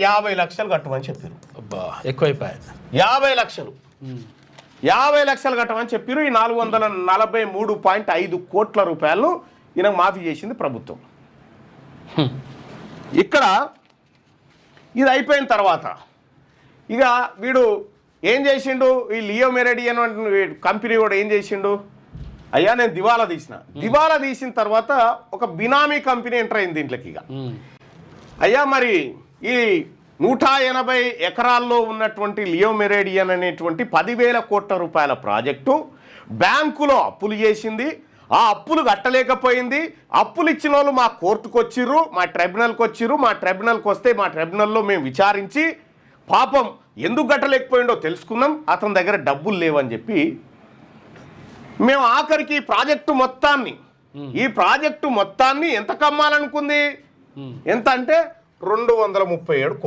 50 లక్షలు కట్టమని చెప్పారు. అబ్బా ఎక్కువైపోయాయి. 50 లక్షలు 50 లక్షలు కట్టమని చెప్పారు. ఈ 443.5 కోట్ల రూపాయలు ఈయనకు మాఫీ చేసింది ప్రభుత్వం. ఇక్కడ ఇది అయిపోయిన తర్వాత ఇక వీడు ఏం చేసిండు, ఈ లియో మెరిడియన్ కంపెనీ కూడా ఏం చేసిండు, అయ్యా నేను దివాలా తీసిన తర్వాత ఒక బినామీ కంపెనీ ఎంటర్ అయింది దీంట్లోకి. ఇక అయ్యా మరి ఈ 180 ఎకరాల్లో ఉన్నటువంటి లియో మెరిడియన్ అనేటువంటి 10,000 కోట్ల రూపాయల ప్రాజెక్టు బ్యాంకులో అప్పులు చేసింది. ఆ అప్పులు కట్టలేకపోయింది. అప్పులు ఇచ్చిన వాళ్ళు మా కోర్టుకు వచ్చిర్రు, మా ట్రైబ్యునల్కి వచ్చిర్రు. మా ట్రైబ్యునల్కి వస్తే మా ట్రైబ్యునల్లో మేము విచారించి పాపం ఎందుకు కట్టలేకపోయిండో తెలుసుకున్నాం. అతని దగ్గర డబ్బులు లేవని చెప్పి మేము ఆఖరికి ఈ ప్రాజెక్టు మొత్తాన్ని ఎంత కమ్మాలనుకుంది, ఎంత అంటే 237 కోట్లు.